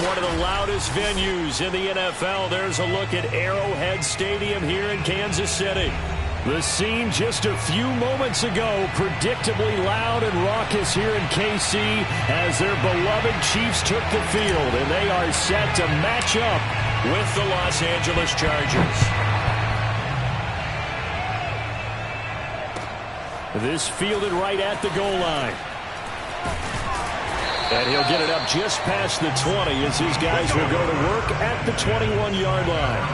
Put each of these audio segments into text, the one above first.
one of the loudest venues in the NFL. There's a look at Arrowhead Stadium here in Kansas City. The scene just a few moments ago, predictably loud and raucous here in KC as their beloved Chiefs took the field, and they are set to match up with the Los Angeles Chargers. This fielded right at the goal line. And he'll get it up just past the 20 as his guys will go to work at the 21-yard line.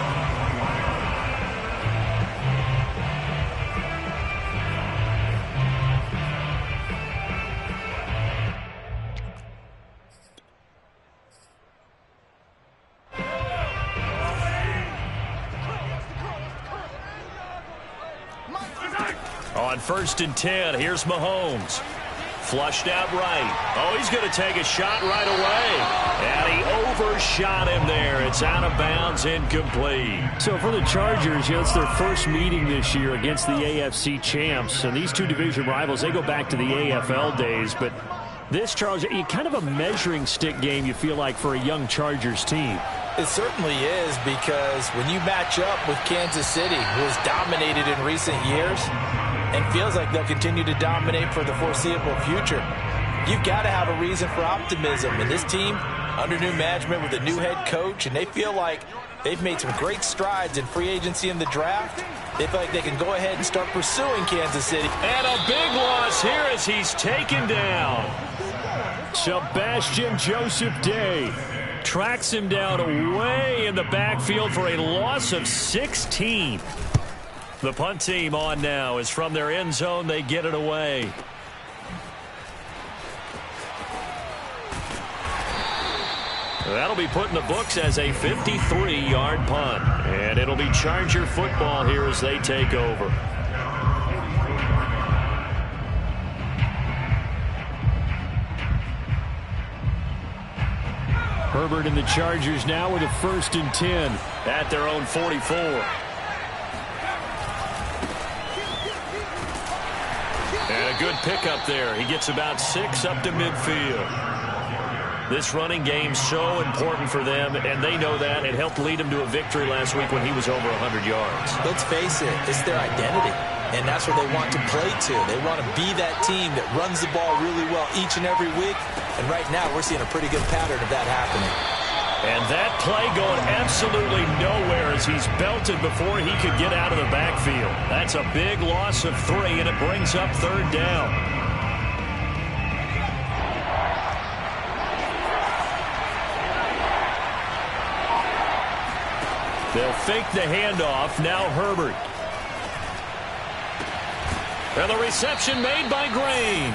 On 1st and 10, here's Mahomes. Flushed out right. Oh, he's going to take a shot right away. And he overshot him there. It's out of bounds, incomplete. So for the Chargers, it's their first meeting this year against the AFC champs. And these two division rivals, they go back to the AFL days. But this, Charles, kind of a measuring stick game, you feel like, for a young Chargers team. It certainly is, because when you match up with Kansas City, who has dominated in recent years and feels like they'll continue to dominate for the foreseeable future, you've got to have a reason for optimism. And this team, under new management with a new head coach, and they feel like they've made some great strides in free agency in the draft. They feel like they can go ahead and start pursuing Kansas City. And a big loss here as he's taken down. Sebastian Joseph Day tracks him down way in the backfield for a loss of 16. The punt team on now is from their end zone. They get it away. That'll be put in the books as a 53-yard punt. And it'll be Charger football here as they take over. Herbert and the Chargers now with a 1st and 10 at their own 44. And a good pickup there. He gets about 6 up to midfield. This running game's so important for them, and they know that. It helped lead them to a victory last week when he was over 100 yards. Let's face it, it's their identity, and that's where they want to play to. They want to be that team that runs the ball really well each and every week, and right now we're seeing a pretty good pattern of that happening. And that play going absolutely nowhere as he's belted before he could get out of the backfield. That's a big loss of 3, and it brings up 3rd down. They'll fake the handoff. Now Herbert. And the reception made by Green.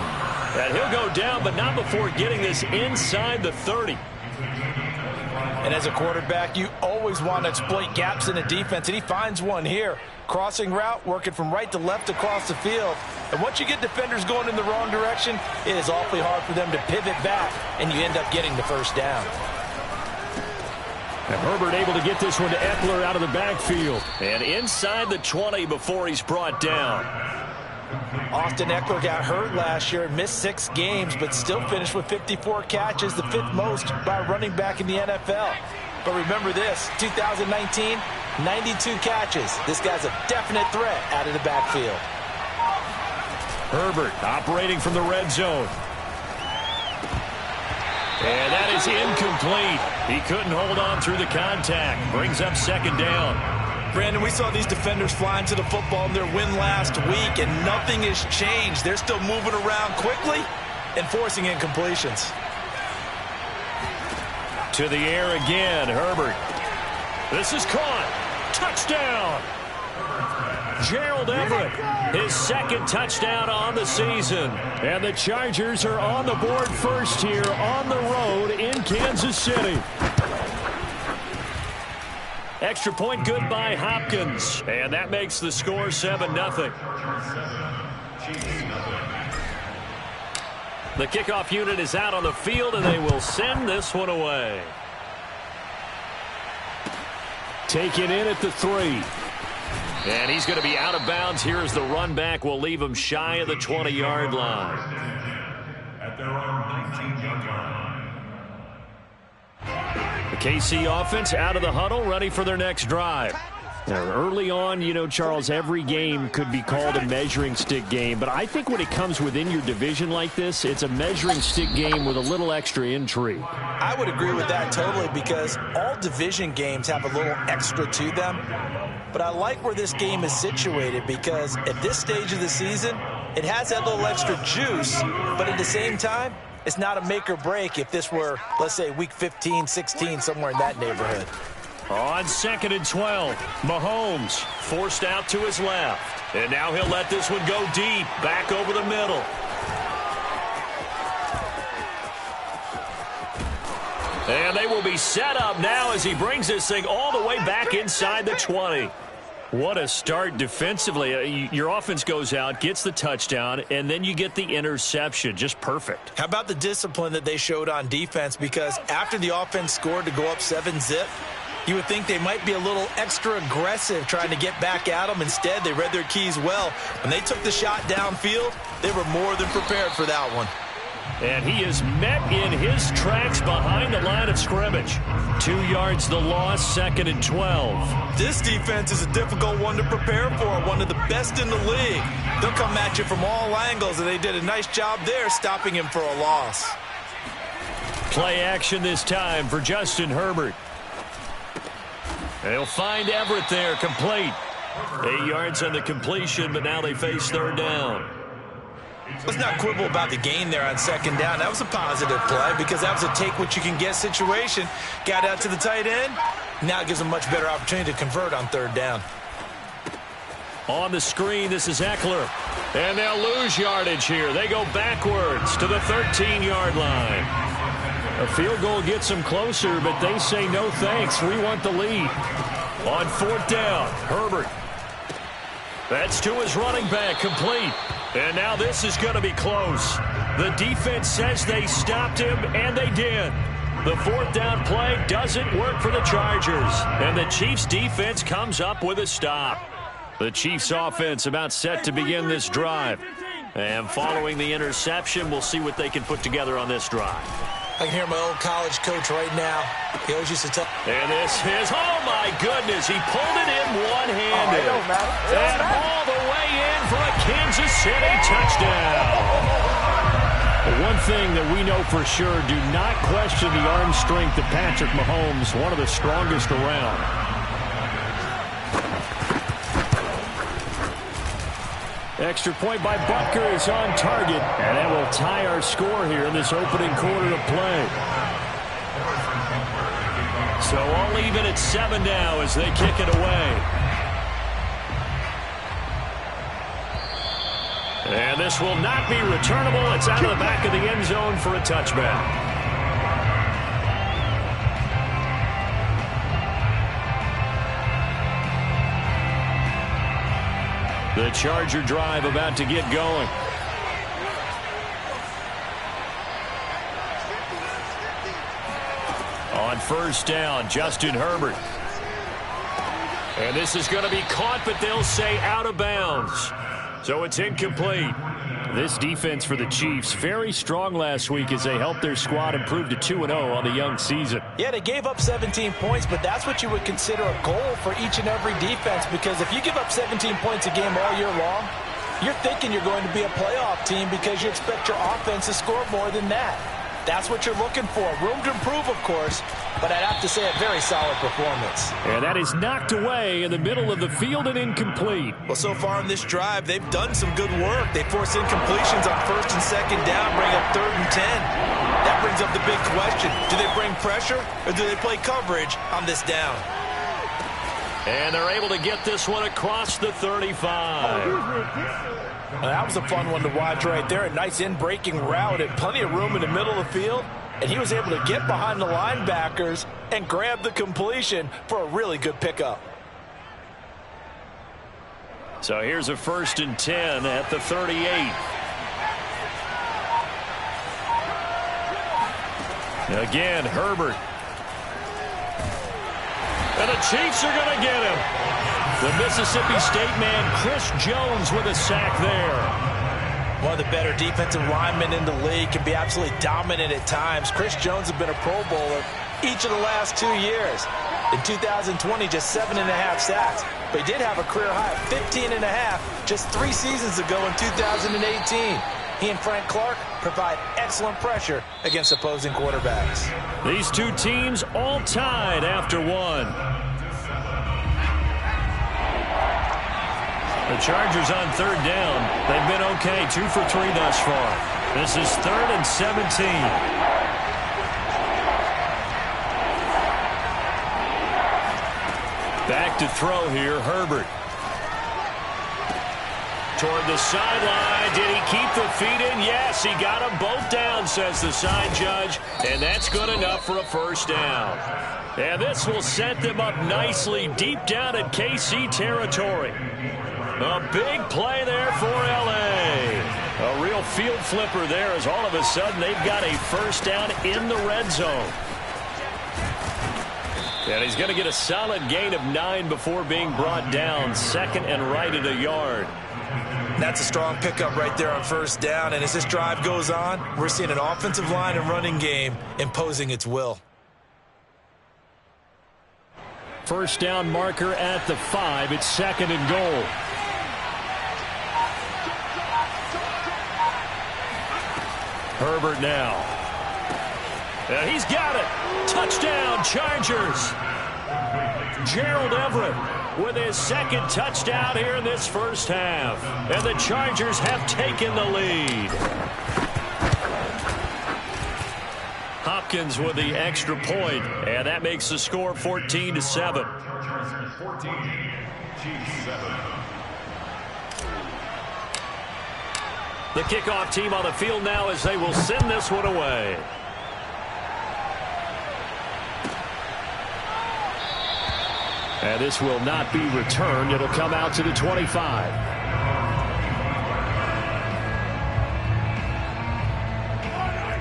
And he'll go down, but not before getting this inside the 30. And as a quarterback, you always want to exploit gaps in the defense, and he finds one here. Crossing route, working from right to left across the field. And once you get defenders going in the wrong direction, it is awfully hard for them to pivot back, and you end up getting the 1st down. And Herbert able to get this one to Eckler out of the backfield. And inside the 20 before he's brought down. Austin Eckler got hurt last year and missed 6 games, but still finished with 54 catches, the 5th most by a running back in the NFL. But remember this, 2019, 92 catches. This guy's a definite threat out of the backfield. Herbert operating from the red zone. And that is incomplete. He couldn't hold on through the contact. Brings up 2nd down. Brandon, we saw these defenders flying to the football in their win last week, and nothing has changed. They're still moving around quickly and forcing incompletions. To the air again, Herbert. This is caught. Touchdown. Gerald Everett, his 2nd touchdown on the season. And the Chargers are on the board first here on the road in Kansas City. Extra point good by Hopkins. And that makes the score 7-0. The kickoff unit is out on the field, and they will send this one away. Taken in at the 3. And he's going to be out of bounds here as the run back will leave him shy of the 20-yard line. At their own 19-yard line. KC offense out of the huddle, ready for their next drive. Now, early on, you know, Charles, every game could be called a measuring stick game, but I think when it comes within your division like this, it's a measuring stick game with a little extra intrigue. I would agree with that totally, because all division games have a little extra to them. But I like where this game is situated, because at this stage of the season, it has that little extra juice, but at the same time, it's not a make or break if this were, let's say, week 15, 16, somewhere in that neighborhood. On 2nd and 12, Mahomes forced out to his left. And now he'll let this one go deep, back over the middle. And they will be set up now as he brings this thing all the way back inside the 20. What a start defensively. Your offense goes out, gets the touchdown, and then you get the interception. Just perfect. How about the discipline that they showed on defense? Because after the offense scored to go up 7-zip, you would think they might be a little extra aggressive trying to get back at them. Instead, they read their keys well. When they took the shot downfield, they were more than prepared for that one. And he is met in his tracks behind the line of scrimmage. 2 yards the loss, 2nd and 12. This defense is a difficult one to prepare for, one of the best in the league. They'll come at you from all angles, and they did a nice job there stopping him for a loss. Play action this time for Justin Herbert. They'll find Everett there, complete. 8 yards on the completion, but now they face 3rd down. Let's not quibble about the gain there on 2nd down. That was a positive play because that was a take-what-you-can-get situation. Got out to the tight end. Now it gives them a much better opportunity to convert on 3rd down. On the screen, this is Eckler. And they'll lose yardage here. They go backwards to the 13-yard line. A field goal gets them closer, but they say no thanks. We want the lead. On 4th down, Herbert. That's to his running back, complete. And now this is going to be close. The defense says they stopped him, and they did. The 4th down play doesn't work for the Chargers. And the Chiefs' defense comes up with a stop. The Chiefs' offense about set to begin this drive. And following the interception, we'll see what they can put together on this drive. I can hear my old college coach right now. He always used to tell. And this is, oh my goodness, he pulled it in one-handed. And all the way in for a Kansas City touchdown. One thing that we know for sure, do not question the arm strength of Patrick Mahomes, one of the strongest around. Extra point by Butker is on target, and that will tie our score here in this opening quarter of play. So all even at 7 now as they kick it away. And this will not be returnable. It's out of the back of the end zone for a touchback. The Charger drive about to get going. On 1st down, Justin Herbert. And this is going to be caught, but they'll say out of bounds. So it's incomplete. This defense for the Chiefs, very strong last week as they helped their squad improve to 2-0 on the young season. Yeah, they gave up 17 points, but that's what you would consider a goal for each and every defense, because if you give up 17 points a game all year long, you're thinking you're going to be a playoff team because you expect your offense to score more than that. That's what you're looking for. Room to improve, of course, but I'd have to say a very solid performance. And that is knocked away in the middle of the field and incomplete. Well, so far in this drive, they've done some good work. They force incompletions on 1st and 2nd down, bring up 3rd and 10. That brings up the big question. Do they bring pressure or do they play coverage on this down? And they're able to get this one across the 35. Well, that was a fun one to watch right there. A nice in-breaking route and plenty of room in the middle of the field. And he was able to get behind the linebackers and grab the completion for a really good pickup. So here's a 1st and 10 at the 38. Again, Herbert. And the Chiefs are going to get him. The Mississippi State man, Chris Jones, with a sack there. One of the better defensive linemen in the league, can be absolutely dominant at times. Chris Jones has been a Pro Bowler, each of the last 2 years. In 2020, just 7.5 sacks. But he did have a career high of 15.5 just 3 seasons ago in 2018. He and Frank Clark provide excellent pressure against opposing quarterbacks. These two teams all tied after one. The Chargers on third down. They've been okay, 2 for 3 thus far. This is 3rd and 17. Back to throw here, Herbert. Toward the sideline. Did he keep the feet in? Yes, he got them both down, says the side judge. And that's good enough for a first down. And this will set them up nicely deep down in KC territory. A big play there for L.A. A real field flipper there as all of a sudden they've got a first down in the red zone. And he's going to get a solid gain of 9 before being brought down. 2nd and right at a yard. That's a strong pickup right there on first down. And as this drive goes on, we're seeing an offensive line and running game imposing its will. First down marker at the 5. It's 2nd and goal. Herbert now. And he's got it. Touchdown, Chargers. Gerald Everett with his 2nd touchdown here in this first half. And the Chargers have taken the lead. Hopkins with the extra point, and that makes the score 14-7. The kickoff team on the field now as they will send this one away. And this will not be returned. It'll come out to the 25.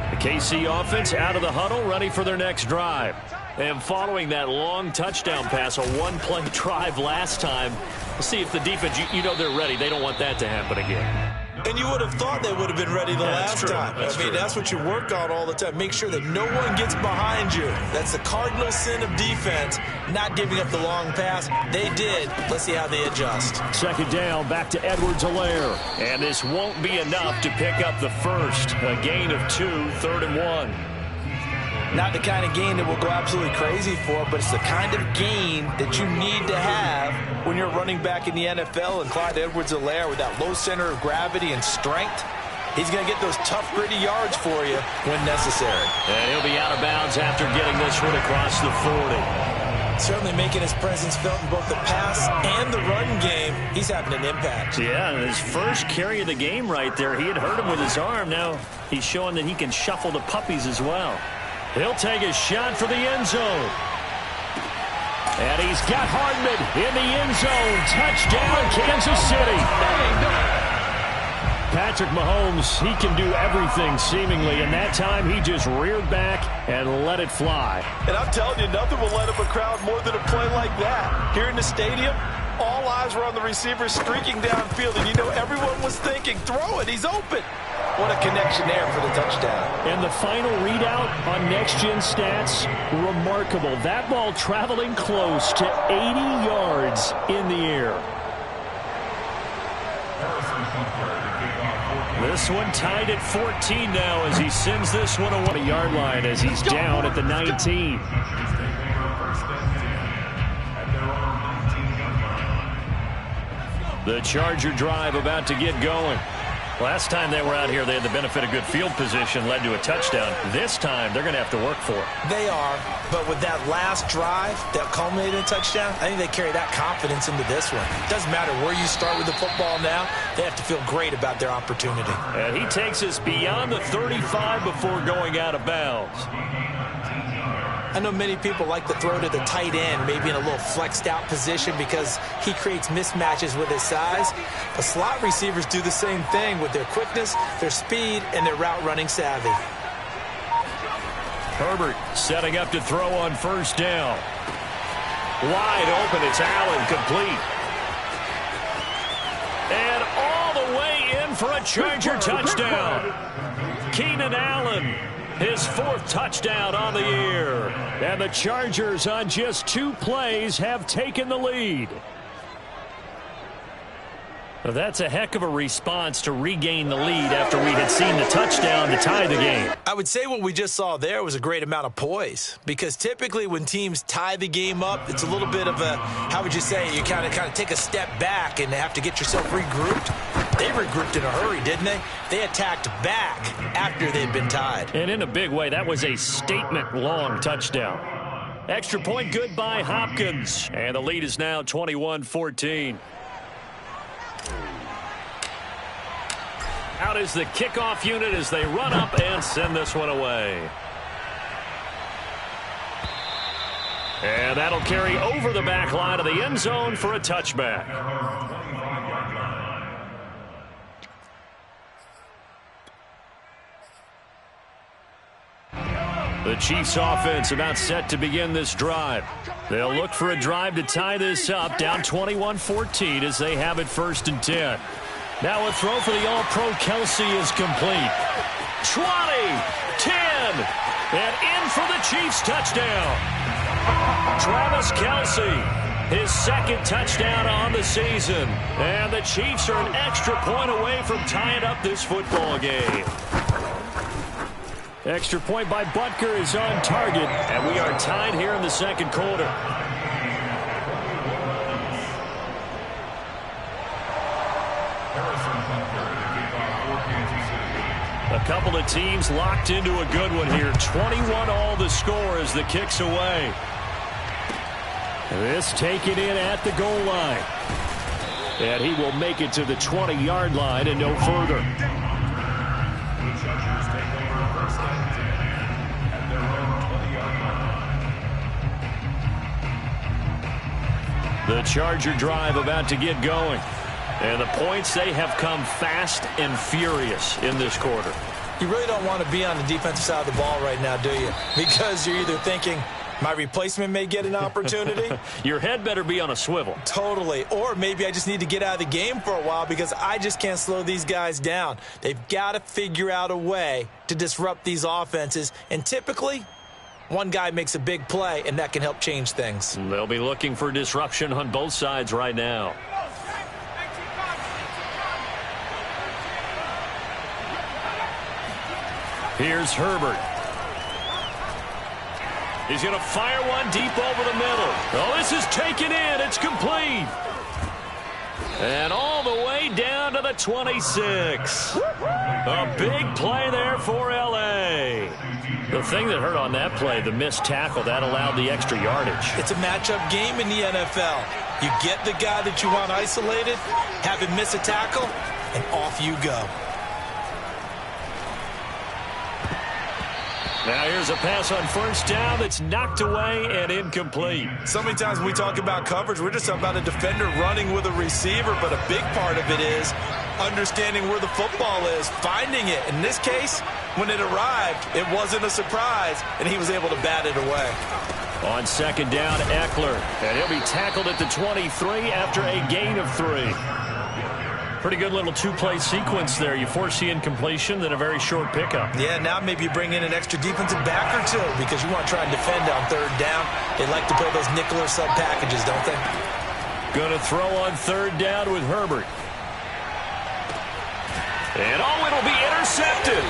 The KC offense out of the huddle, ready for their next drive. And following that long touchdown pass, a one-play drive last time, we'll see if the defense, you know they're ready. They don't want that to happen again. And you would have thought they would have been ready the last time. I mean, that's what you work on all the time. Make sure that no one gets behind you. That's the cardinal sin of defense, not giving up the long pass. They did. Let's see how they adjust. 2nd down, back to Edwards-Helaire. And this won't be enough to pick up the first. A gain of 2, 3rd and 1. Not the kind of gain that we'll go absolutely crazy for, but it's the kind of gain that you need to have when you're running back in the NFL. And Clyde Edwards-Helaire, with that low center of gravity and strength, he's going to get those tough, gritty yards for you when necessary. And he'll be out of bounds after getting this one across the 40. Certainly making his presence felt in both the pass and the run game. He's having an impact. Yeah, his first carry of the game right there. He had hurt him with his arm. Now he's showing that he can shuffle the puppies as well. He'll take a shot for the end zone. And he's got Hardman in the end zone. Touchdown, Kansas City. Patrick Mahomes, he can do everything seemingly, and that time he just reared back and let it fly. And I'm telling you, nothing will let up a crowd more than a play like that. Here in the stadium, all eyes were on the receiver streaking downfield, and you know everyone was thinking, throw it, he's open. What a connection there for the touchdown. And the final readout on next-gen stats, remarkable. That ball traveling close to 80 yards in the air. This one tied at 14 now as he sends this one away. The yard line as he's down at the 19. The Charger drive about to get going. Last time they were out here, they had the benefit of good field position, led to a touchdown. This time, they're going to have to work for it. They are, but with that last drive that culminated in a touchdown, I think they carry that confidence into this one. It doesn't matter where you start with the football now. They have to feel great about their opportunity. And he takes us beyond the 35 before going out of bounds. I know many people like to throw to the tight end, maybe in a little flexed out position because he creates mismatches with his size. But slot receivers do the same thing with their quickness, their speed, and their route running savvy. Herbert setting up to throw on first down. Wide open, it's Allen, complete. And all the way in for a Charger touchdown. Keenan Allen His 4th touchdown on the year. And the Chargers on just 2 plays have taken the lead. Well, that's a heck of a response to regain the lead after we had seen the touchdown to tie the game. I would say what we just saw there was a great amount of poise, because typically when teams tie the game up, it's a little bit of a, how would you say, you kind of take a step back and have to get yourself regrouped. They regrouped in a hurry, didn't they? They attacked back after they'd been tied. And in a big way, that was a statement-long touchdown. Extra point good by Hopkins. And the lead is now 21-14. Out is the kickoff unit as they run up and send this one away. And that'll carry over the back line of the end zone for a touchback. The Chiefs offense about set to begin this drive. They'll look for a drive to tie this up, down 21-14 as they have it 1st and 10. Now a throw for the All-Pro Kelsey is complete. 20, 10, and in for the Chiefs touchdown. Travis Kelsey, his 2nd touchdown on the season. And the Chiefs are an extra point away from tying up this football game. Extra point by Butker is on target, and we are tied here in the 2nd quarter. A couple of teams locked into a good one here. 21 all the score as the kick's away. This taken in at the goal line. And he will make it to the 20-yard line and no further. The Charger drive about to get going. And the points, they have come fast and furious in this quarter. You really don't want to be on the defensive side of the ball right now, do you? Because you're either thinking, my replacement may get an opportunity. Your head better be on a swivel. Totally. Or maybe I just need to get out of the game for a while because I just can't slow these guys down. They've got to figure out a way to disrupt these offenses. And typically, one guy makes a big play, and that can help change things. They'll be looking for disruption on both sides right now. Here's Herbert. He's going to fire one deep over the middle. Oh, this is taken in. It's complete. And all the way down to the 26. A big play there for L.A. The thing that hurt on that play, the missed tackle, that allowed the extra yardage. It's a matchup game in the NFL. You get the guy that you want isolated, have him miss a tackle, and off you go. Now here's a pass on 1st down that's knocked away and incomplete. So many times when we talk about coverage, we're just about a defender running with a receiver, but a big part of it is understanding where the football is, finding it. In this case, when it arrived, it wasn't a surprise, and he was able to bat it away. On 2nd down, Eckler, and he'll be tackled at the 23 after a gain of 3. Pretty good little 2-play sequence there. You force the incompletion, then a very short pickup. Yeah, now maybe you bring in an extra defensive back or two because you want to try and defend on 3rd down. They like to play those nickel or sub packages, don't they? Going to throw on 3rd down with Herbert. And it'll be intercepted.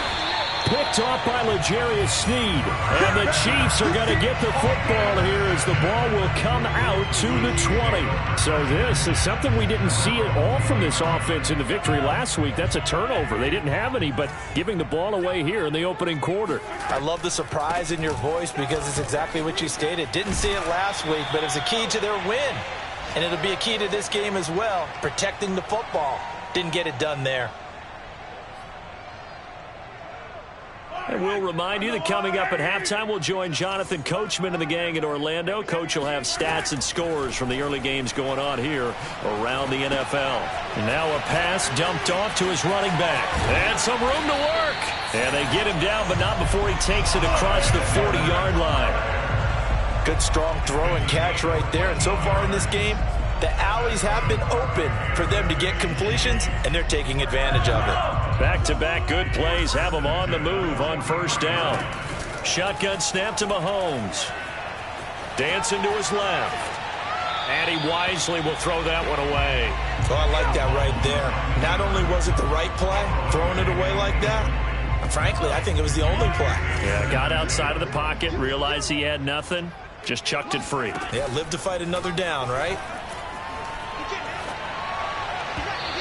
Picked off by L'Jarius Sneed. And the Chiefs are going to get the football here as the ball will come out to the 20. So this is something we didn't see at all from this offense in the victory last week. That's a turnover. They didn't have any, but giving the ball away here in the opening quarter. I love the surprise in your voice because it's exactly what you stated. Didn't see it last week, but it's a key to their win. And it'll be a key to this game as well, protecting the football. Didn't get it done there. And we'll remind you that coming up at halftime, we'll join Jonathan Coachman and the gang in Orlando. Coach will have stats and scores from the early games going on here around the NFL. And now a pass dumped off to his running back. And some room to work. And they get him down, but not before he takes it across the 40-yard line. Good, strong throw and catch right there. And so far in this game, the alleys have been open for them to get completions, and they're taking advantage of it. Back-to-back good plays have him on the move on first down. Shotgun snap to Mahomes. Dancing to his left. And he wisely will throw that one away. Oh, I like that right there. Not only was it the right play, throwing it away like that, frankly, I think it was the only play. Yeah, got outside of the pocket, realized he had nothing, just chucked it free. Yeah, live to fight another down, right?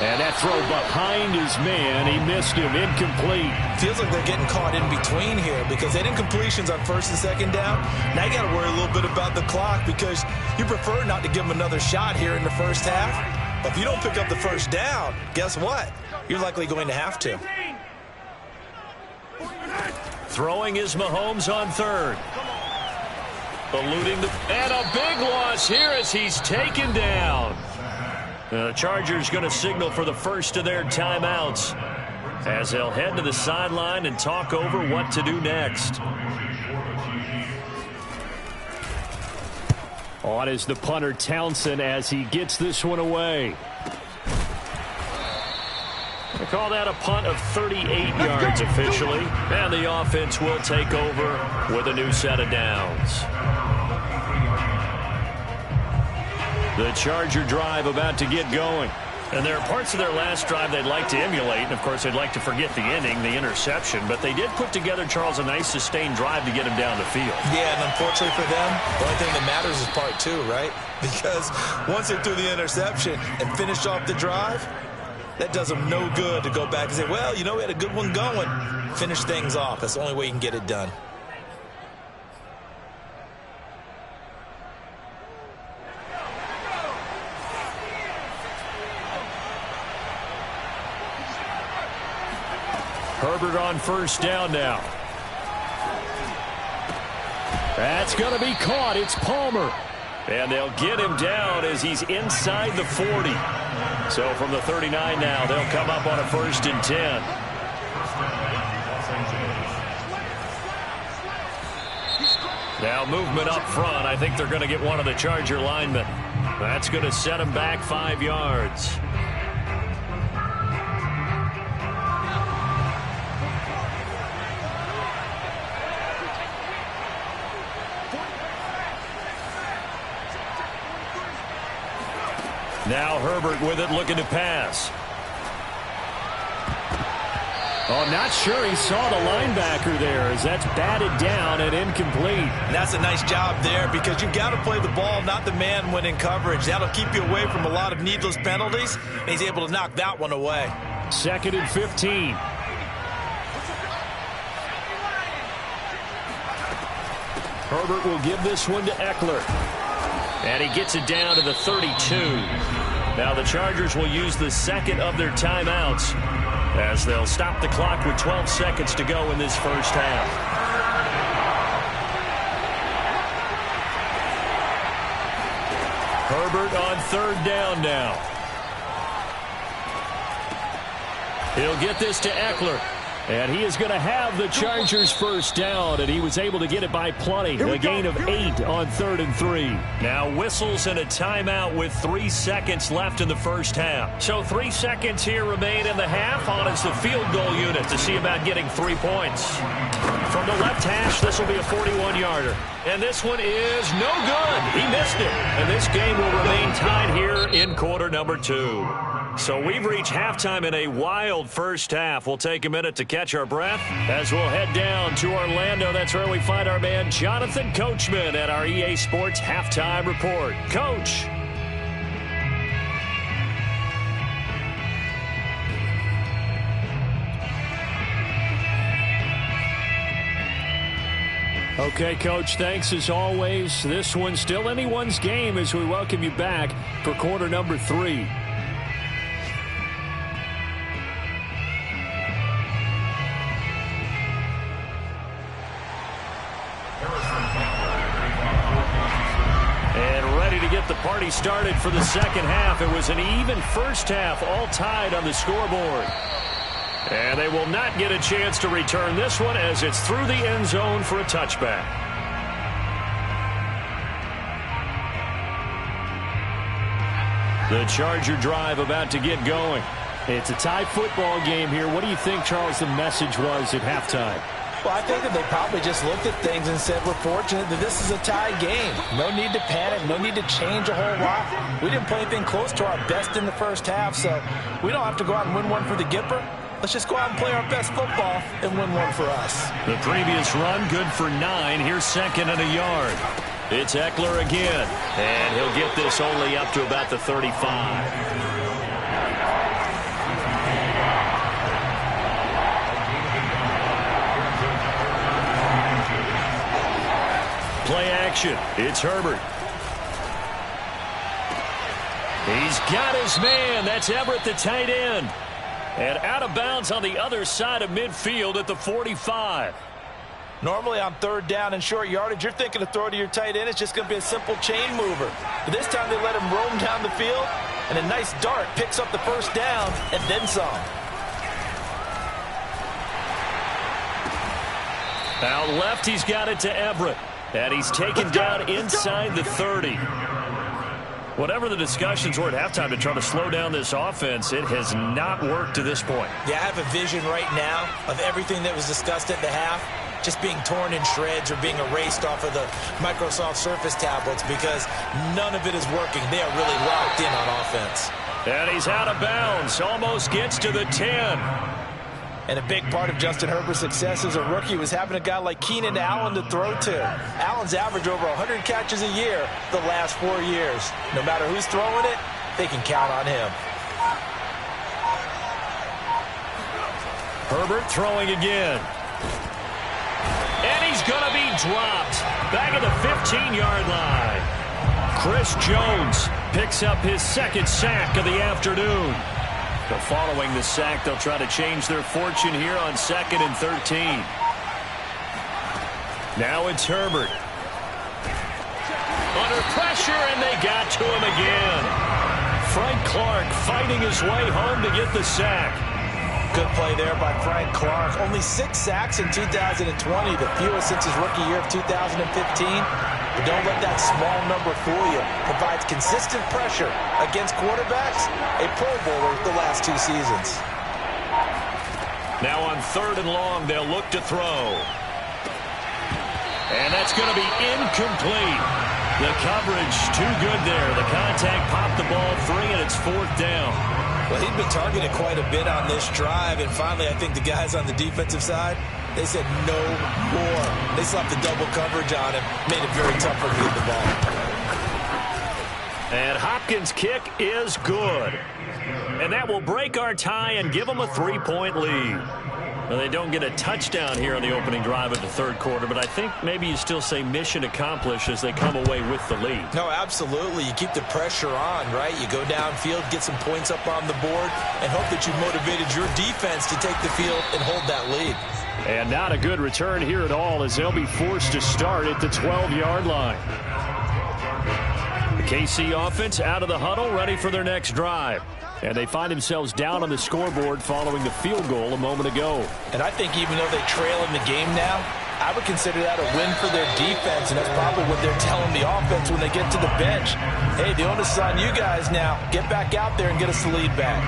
And that throw behind his man, he missed him, incomplete. Feels like they're getting caught in between here because they didn't completions on first and second down. Now you got to worry a little bit about the clock because you prefer not to give them another shot here in the first half. But if you don't pick up the first down, guess what? You're likely going to have to. Throwing is Mahomes on third. Eluding and a big loss here as he's taken down. The Chargers going to signal for the first of their timeouts as they'll head to the sideline and talk over what to do next. On is the punter Townsend as he gets this one away. They call that a punt of 38 yards officially, and the offense will take over with a new set of downs. The Charger drive about to get going. And there are parts of their last drive they'd like to emulate. And, of course, they'd like to forget the ending, the interception. But they did put together, Charles, a nice sustained drive to get him down the field. Yeah, and unfortunately for them, the only thing that matters is part two, right? Because once they threw the interception and finished off the drive, that does them no good to go back and say, well, you know, we had a good one going. Finish things off. That's the only way you can get it done. Herbert on first down now. That's going to be caught. It's Palmer. And they'll get him down as he's inside the 40. So from the 39 now, they'll come up on a 1st and 10. Now movement up front. I think they're going to get one of the Charger linemen. That's going to set him back 5 yards. Now Herbert with it, looking to pass. Oh, not sure he saw the linebacker there as that's batted down and incomplete. And that's a nice job there because you've got to play the ball, not the man when in coverage. That'll keep you away from a lot of needless penalties, and he's able to knock that one away. 2nd and 15. Herbert will give this one to Eckler. And he gets it down to the 32. Now the Chargers will use the second of their timeouts as they'll stop the clock with 12 seconds to go in this first half. Herbert on 3rd down now. He'll get this to Eckler. And he is going to have the Chargers first down, and he was able to get it by plenty. A gain of 8 on 3rd and 3. Now whistles and a timeout with 3 seconds left in the first half. So 3 seconds here remain in the half. On is the field goal unit to see about getting 3 points. From the left hash, this will be a 41-yarder. And this one is no good. He missed it. And this game will remain tied here in quarter number 2. So we've reached halftime in a wild first half. We'll take a minute to catch our breath as we'll head down to Orlando. That's where we find our man Jonathan Coachman at our EA Sports Halftime Report. Coach. Okay, Coach, thanks as always. This one's still anyone's game as we welcome you back for quarter number 3. The party started for the second half. It was an even first half, all tied on the scoreboard. And they will not get a chance to return this one as it's through the end zone for a touchback. The Charger drive about to get going. It's a tie football game here. What do you think, Charles, the message was at halftime? Well, I think that they probably just looked at things and said, we're fortunate that this is a tie game. No need to panic. No need to change a whole lot. We didn't play anything close to our best in the first half, so we don't have to go out and win one for the Gipper. Let's just go out and play our best football and win one for us. The previous run, good for 9. Here's 2nd and a yard. It's Eckler again, and he'll get this only up to about the 35. Play action. It's Herbert. He's got his man. That's Everett, the tight end. And out of bounds on the other side of midfield at the 45. Normally on 3rd down and short yardage, you're thinking to throw to your tight end. It's just going to be a simple chain mover. But this time they let him roam down the field, and a nice dart picks up the first down and then some. Out left, he's got it to Everett. And he's taken down inside the 30. Whatever the discussions were at halftime to try to slow down this offense, it has not worked to this point. Yeah, I have a vision right now of everything that was discussed at the half just being torn in shreds or being erased off of the Microsoft Surface tablets because none of it is working. They are really locked in on offense. And he's out of bounds. Almost gets to the 10. And a big part of Justin Herbert's success as a rookie was having a guy like Keenan Allen to throw to. Allen's averaged over 100 catches a year the last 4 years. No matter who's throwing it, they can count on him. Herbert throwing again. And he's going to be dropped. Back at the 15-yard line. Chris Jones picks up his 2nd sack of the afternoon. But following the sack, they'll try to change their fortune here on 2nd and 13. Now it's Herbert. Under pressure, and they got to him again. Frank Clark fighting his way home to get the sack. Good play there by Frank Clark. Only 6 sacks in 2020, the fewest since his rookie year of 2015. But don't let that small number fool you. Provides consistent pressure against quarterbacks. A Pro Bowler the last 2 seasons. Now on 3rd and long, they'll look to throw. And that's going to be incomplete. The coverage too good there. The contact popped the ball free, and it's 4th down. Well, he'd been targeted quite a bit on this drive, and finally I think the guys on the defensive side, they said no more. They slapped the double coverage on him, made it very tough for him to get the ball. And Hopkins' kick is good. And that will break our tie and give them a 3-point lead. Well, they don't get a touchdown here on the opening drive of the 3rd quarter, but I think maybe you still say mission accomplished as they come away with the lead. No, absolutely. You keep the pressure on, right? You go downfield, get some points up on the board, and hope that you motivated your defense to take the field and hold that lead. And not a good return here at all as they'll be forced to start at the 12-yard line. The KC offense out of the huddle, ready for their next drive. And they find themselves down on the scoreboard following the field goal a moment ago. And I think even though they trail in the game now, I would consider that a win for their defense, and that's probably what they're telling the offense when they get to the bench. Hey, the onus is on you guys now. Get back out there and get us the lead back.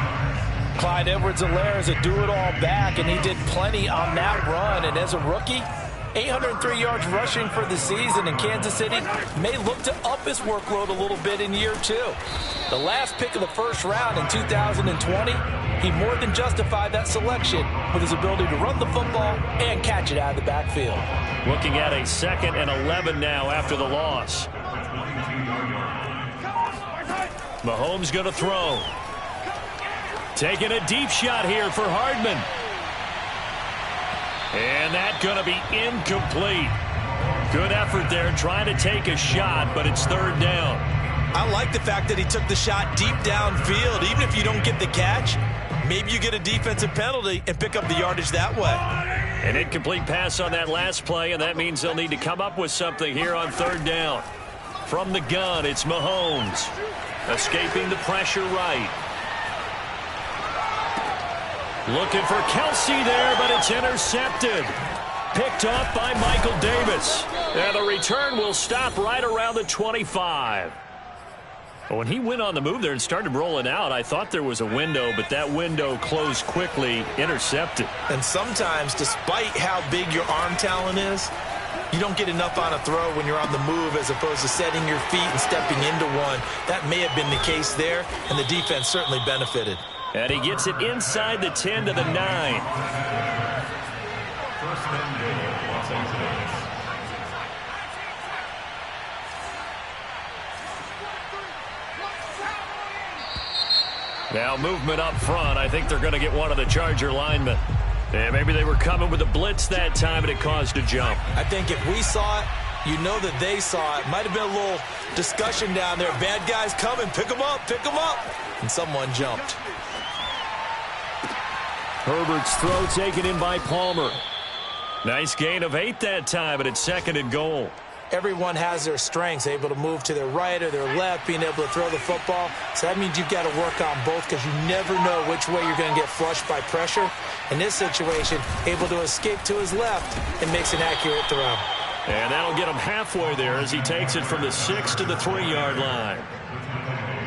Clyde Edwards-Helaire is a do-it-all back, and he did plenty on that run. And as a rookie, 803 yards rushing for the season, and Kansas City may look to up his workload a little bit in year 2. The last pick of the 1st round in 2020, he more than justified that selection with his ability to run the football and catch it out of the backfield. Looking at a 2nd and 11 now after the loss. Mahomes going to throw. Taking a deep shot here for Hardman. And that's going to be incomplete. Good effort there trying to take a shot, but it's 3rd down. I like the fact that he took the shot deep downfield. Even if you don't get the catch, maybe you get a defensive penalty and pick up the yardage that way. An incomplete pass on that last play, and that means they'll need to come up with something here on 3rd down. From the gun, it's Mahomes. Escaping the pressure right. Looking for Kelsey there, but it's intercepted. Picked up by Michael Davis. And the return will stop right around the 25. When he went on the move there and started rolling out, I thought there was a window, but that window closed quickly, intercepted. And sometimes, despite how big your arm talent is, you don't get enough on a throw when you're on the move as opposed to setting your feet and stepping into one. That may have been the case there, and the defense certainly benefited. And he gets it inside the 10 to the 9. Now movement up front. I think they're going to get one of the Charger linemen. And maybe they were coming with a blitz that time and it caused a jump. I think if we saw it, you know that they saw it. Might have been a little discussion down there. Bad guys coming. Pick them up. Pick them up. And someone jumped. Herbert's throw taken in by Palmer. Nice gain of 8 that time, but it's 2nd and goal. Everyone has their strengths, able to move to their right or their left, being able to throw the football. So that means you've got to work on both because you never know which way you're going to get flushed by pressure. In this situation, able to escape to his left and makes an accurate throw. And that'll get him halfway there as he takes it from the 6 to the 3-yard line.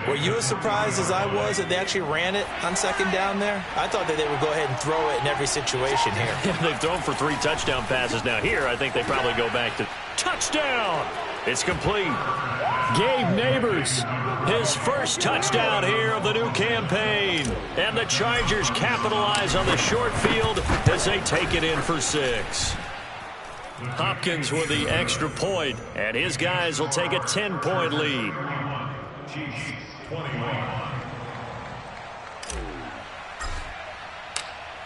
Were you as surprised as I was that they actually ran it on 2nd down there? I thought that they would go ahead and throw it in every situation here. They've thrown for 3 touchdown passes. Now here, I think they probably go back to touchdown. It's complete. Gabe Neighbors, his first touchdown here of the new campaign. And the Chargers capitalize on the short field as they take it in for 6. Hopkins with the extra point, and his guys will take a 10-point lead.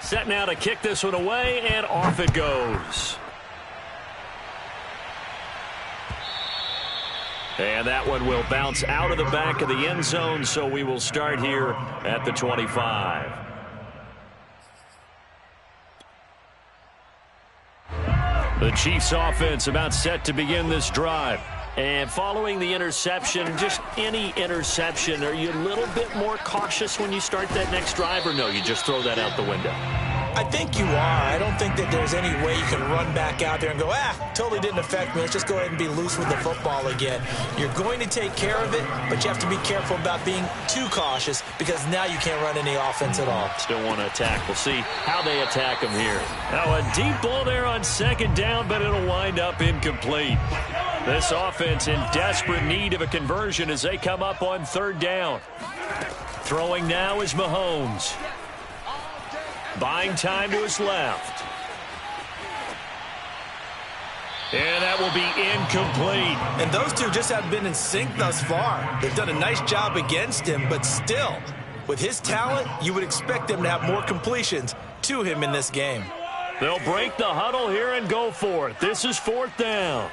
Set now to kick this one away, and off it goes. And that one will bounce out of the back of the end zone, so we will start here at the 25. The Chiefs offense about set to begin this drive. And following the interception, just any interception, are you a little bit more cautious when you start that next drive, or no, you just throw that out the window? I think you are. I don't think that there's any way you can run back out there and go, totally didn't affect me. Let's just go ahead and be loose with the football again. You're going to take care of it, but you have to be careful about being too cautious because now you can't run any offense at all. Still want to attack. We'll see how they attack him here. Now a deep ball there on 2nd down, but it'll wind up incomplete. This offense in desperate need of a conversion as they come up on 3rd down. Throwing now is Mahomes. Buying time to his left. And that will be incomplete. And those two just haven't been in sync thus far. They've done a nice job against him, but still, with his talent, you would expect them to have more completions to him in this game. They'll break the huddle here and go for it. This is 4th down.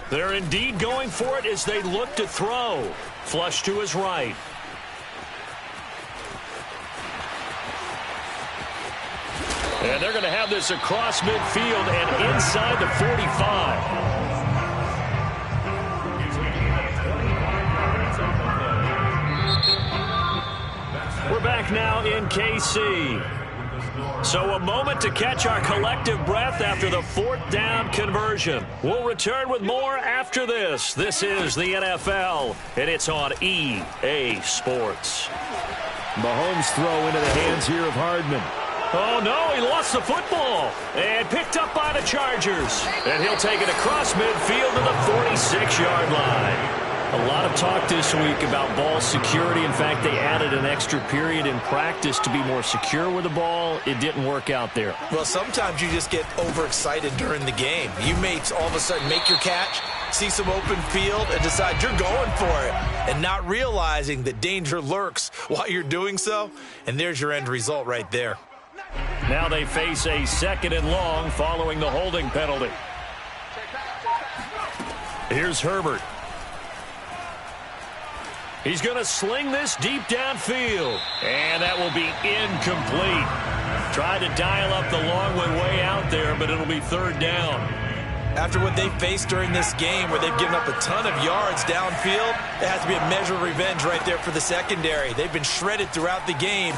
They're indeed going for it as they look to throw. Flush to his right. And they're going to have this across midfield and inside the 45. We're back now in KC. So a moment to catch our collective breath after the 4th down conversion. We'll return with more after this. This is the NFL, and it's on EA Sports. Mahomes throw into the hands here of Hardman. Oh, no, he lost the football and picked up by the Chargers. And he'll take it across midfield to the 46-yard line. A lot of talk this week about ball security. In fact, they added an extra period in practice to be more secure with the ball. It didn't work out there. Well, sometimes you just get overexcited during the game. You may all of a sudden make your catch, see some open field, and decide you're going for it, and not realizing that danger lurks while you're doing so. And there's your end result right there. Now they face a 2nd and long following the holding penalty. Here's Herbert. He's going to sling this deep downfield. And that will be incomplete. Tried to dial up the long one way out there, but it'll be 3rd down. After what they faced during this game where they've given up a ton of yards downfield, there has to be a measure of revenge right there for the secondary. They've been shredded throughout the game.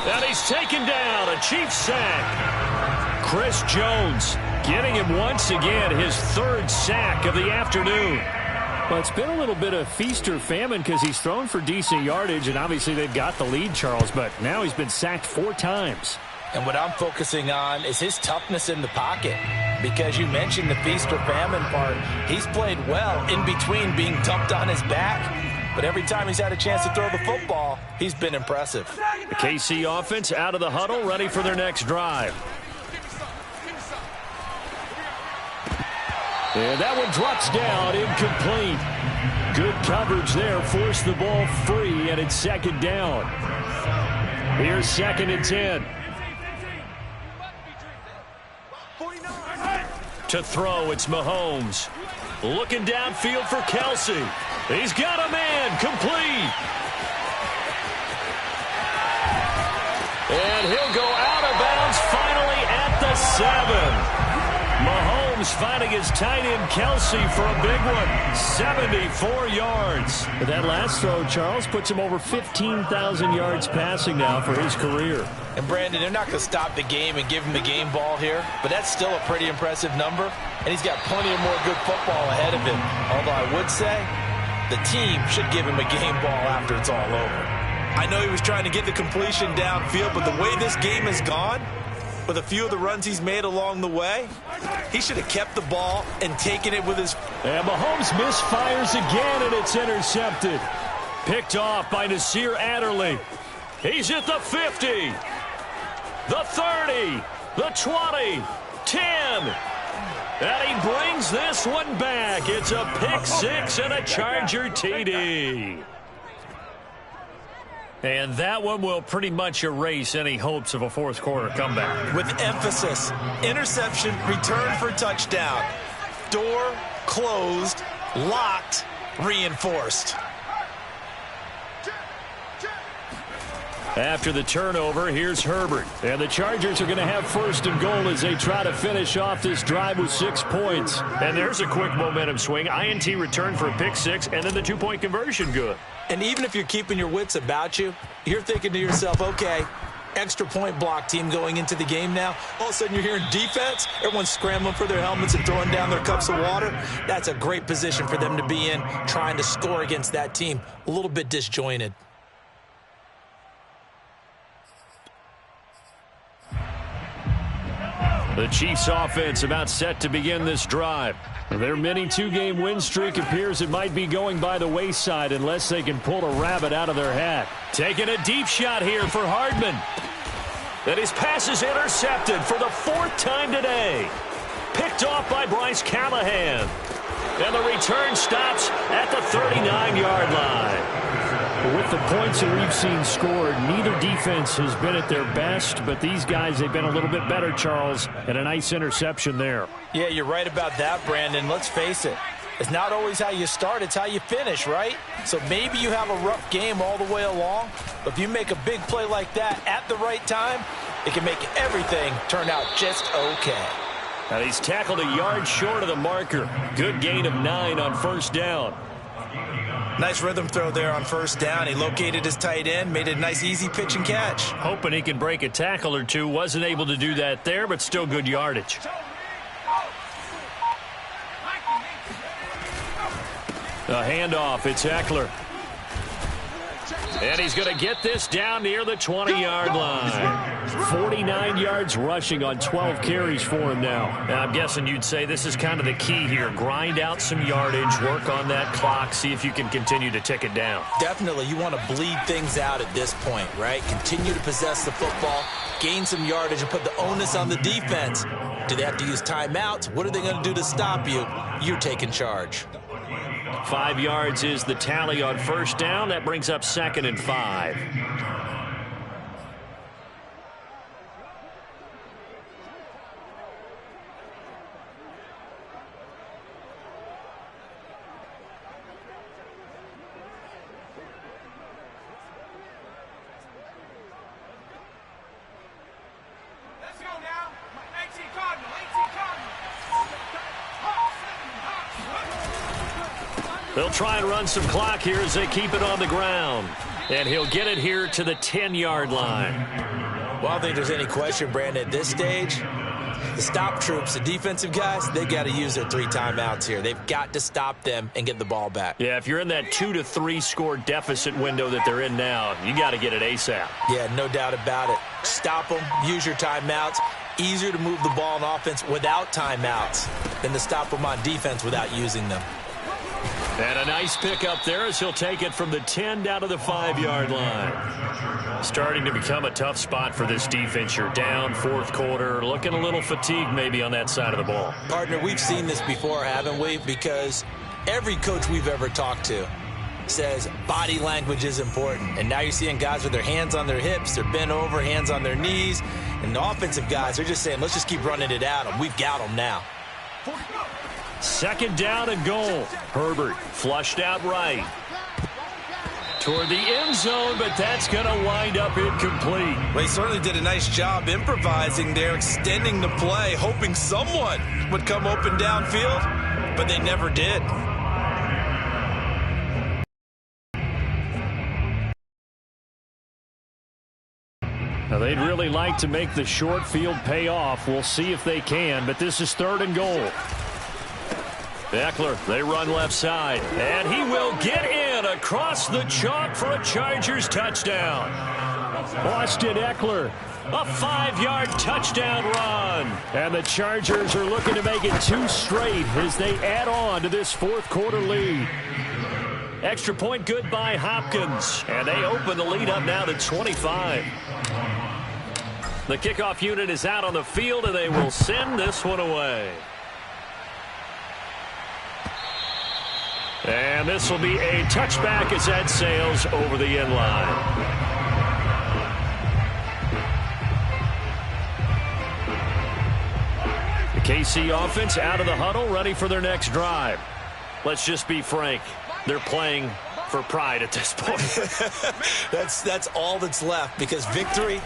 And he's taken down. A Chiefs sack. Chris Jones getting him once again his third sack of the afternoon. Well, it's been a little bit of feast or famine because he's thrown for decent yardage, and obviously they've got the lead, Charles, but now he's been sacked 4 times. And what I'm focusing on is his toughness in the pocket. Because you mentioned the feast or famine part. He's played well in between being dumped on his back. But every time he's had a chance to throw the football, he's been impressive. The KC offense out of the huddle, ready for their next drive. And that one drops down, incomplete. Good coverage there, forced the ball free, and it's second down. Here's 2nd and 10. To throw, it's Mahomes. Looking downfield for Kelsey. He's got a man, complete. And he'll go out of bounds finally at the 7. Mahomes finding his tight end Kelsey for a big one. 74 yards. That last throw, Charles, puts him over 15,000 yards passing now for his career. And, Brandon, they're not going to stop the game and give him the game ball here, but that's still a pretty impressive number, and he's got plenty of more good football ahead of him. Although I would say the team should give him a game ball after it's all over. I know he was trying to get the completion downfield, but the way this game has gone, with a few of the runs he's made along the way, he should have kept the ball and taken it with his... And Mahomes misfires again, and it's intercepted. Picked off by Nasir Adderley. He's at the 50, the 30, the 20, 10. And he brings this one back. It's a pick 6 and a Charger TD. And that one will pretty much erase any hopes of a fourth quarter comeback. With emphasis, interception, return for touchdown. Door closed, locked, reinforced. After the turnover, here's Herbert. And the Chargers are going to have 1st and goal as they try to finish off this drive with 6 points. And there's a quick momentum swing. INT return for a pick 6, and then the 2-point conversion good. And even if you're keeping your wits about you, you're thinking to yourself, okay, extra point block team going into the game now. All of a sudden you're hearing defense. Everyone's scrambling for their helmets and throwing down their cups of water. That's a great position for them to be in, trying to score against that team. A little bit disjointed. The Chiefs offense about set to begin this drive. Their mini 2-game win streak appears it might be going by the wayside unless they can pull a rabbit out of their hat. Taking a deep shot here for Hardman. And his pass is intercepted for the 4th time today. Picked off by Bryce Callahan. And the return stops at the 39-yard line. With the points that we've seen scored, neither defense has been at their best, but these guys, they've been a little bit better, Charles, and a nice interception there. Yeah, you're right about that, Brandon. Let's face it. It's not always how you start, it's how you finish, right? So maybe you have a rough game all the way along, but if you make a big play like that at the right time, it can make everything turn out just okay. Now he's tackled a yard short of the marker. Good gain of 9 on 1st down. Nice rhythm throw there on 1st down. He located his tight end, made a nice easy pitch and catch. Hoping he can break a tackle or two. Wasn't able to do that there, but still good yardage. A handoff, it's Eckler. And he's going to get this down near the 20-yard line. 49 yards rushing on 12 carries for him now. I'm guessing you'd say this is kind of the key here. Grind out some yardage, work on that clock, see if you can continue to tick it down. Definitely, you want to bleed things out at this point, right? Continue to possess the football, gain some yardage, and put the onus on the defense. Do they have to use timeouts? What are they going to do to stop you? You're taking charge. 5 yards is the tally on 1st down. That brings up 2nd and 5. They'll try and run some clock here as they keep it on the ground. And he'll get it here to the 10-yard line. Well, I don't think there's any question, Brandon, at this stage, the stop troops, the defensive guys, they got to use their 3 timeouts here. They've got to stop them and get the ball back. Yeah, if you're in that 2 to 3 score deficit window that they're in now, you got to get it ASAP. Yeah, no doubt about it. Stop them, use your timeouts. Easier to move the ball on offense without timeouts than to stop them on defense without using them. And a nice pick up there as he'll take it from the 10 down to the 5-yard line. Starting to become a tough spot for this defense. You're down, fourth quarter, looking a little fatigued maybe on that side of the ball. Partner, we've seen this before, haven't we? Because every coach we've ever talked to says body language is important. And now you're seeing guys with their hands on their hips, they're bent over, hands on their knees. And the offensive guys, they're just saying, let's just keep running it at them. We've got them now. Second down and goal. Herbert flushed out right. Toward the end zone, but that's going to wind up incomplete. Well, he certainly did a nice job improvising there, extending the play, hoping someone would come open downfield, but they never did. Now, they'd really like to make the short field pay off. We'll see if they can, but this is third and goal. Eckler, they run left side, and he will get in across the chalk for a Chargers touchdown. Austin Eckler, a 5-yard touchdown run. And the Chargers are looking to make it 2 straight as they add on to this fourth quarter lead. Extra point good by Hopkins, and they open the lead up now to 25. The kickoff unit is out on the field, and they will send this one away. And this will be a touchback as that sails over the end line. The KC offense out of the huddle, ready for their next drive. Let's just be frank. They're playing for pride at this point. That's all that's left, because victory,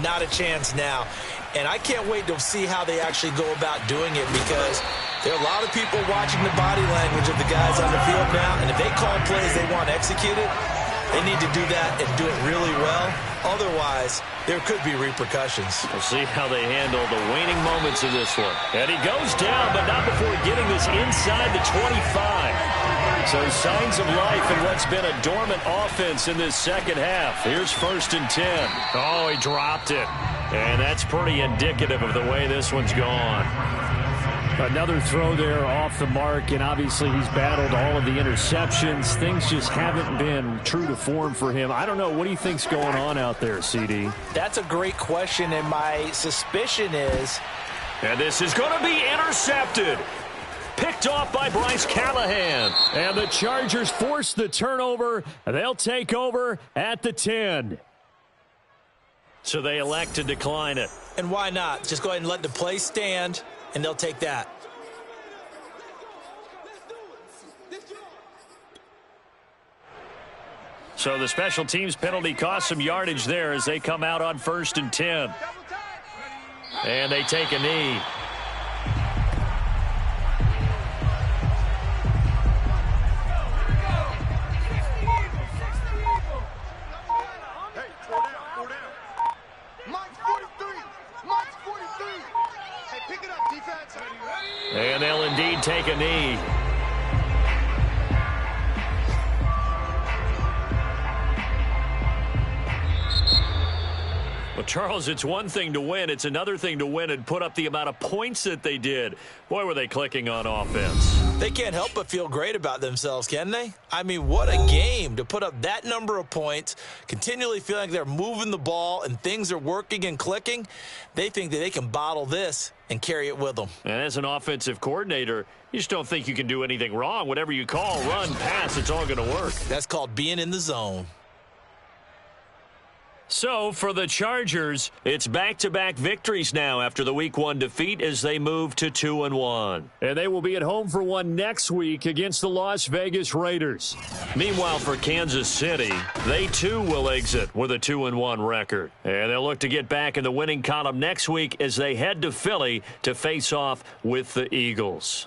not a chance now. And I can't wait to see how they actually go about doing it, because there are a lot of people watching the body language of the guys on the field now, and if they call plays they want executed, they need to do that and do it really well. Otherwise, there could be repercussions. We'll see how they handle the waning moments of this one. And he goes down, but not before getting this inside the 25. So signs of life in what's been a dormant offense in this second half. Here's 1st and 10. Oh, he dropped it. And that's pretty indicative of the way this one's gone. Another throw there off the mark, and obviously he's battled all of the interceptions. Things just haven't been true to form for him. I don't know. What do you think's going on out there, CD? That's a great question, and my suspicion is... And this is going to be intercepted. Picked off by Bryce Callahan. And the Chargers force the turnover. They'll take over at the 10. So they elect to decline it. And why not? Just go ahead and let the play stand, and they'll take that. So the special teams penalty cost some yardage there as they come out on 1st and 10. And they take a knee. And they'll indeed take a knee. Well, Charles, it's one thing to win. It's another thing to win and put up the amount of points that they did. Boy, were they clicking on offense. They can't help but feel great about themselves, can they? I mean, what a game to put up that number of points, continually feeling like they're moving the ball and things are working and clicking. They think that they can bottle this and carry it with them. And as an offensive coordinator, you just don't think you can do anything wrong. Whatever you call, run, pass, it's all going to work. That's called being in the zone. So, for the Chargers, it's back-to-back victories now after the Week 1 defeat as they move to 2-1. And they will be at home for one next week against the Las Vegas Raiders. Meanwhile, for Kansas City, they too will exit with a 2-1 record. And they'll look to get back in the winning column next week as they head to Philly to face off with the Eagles.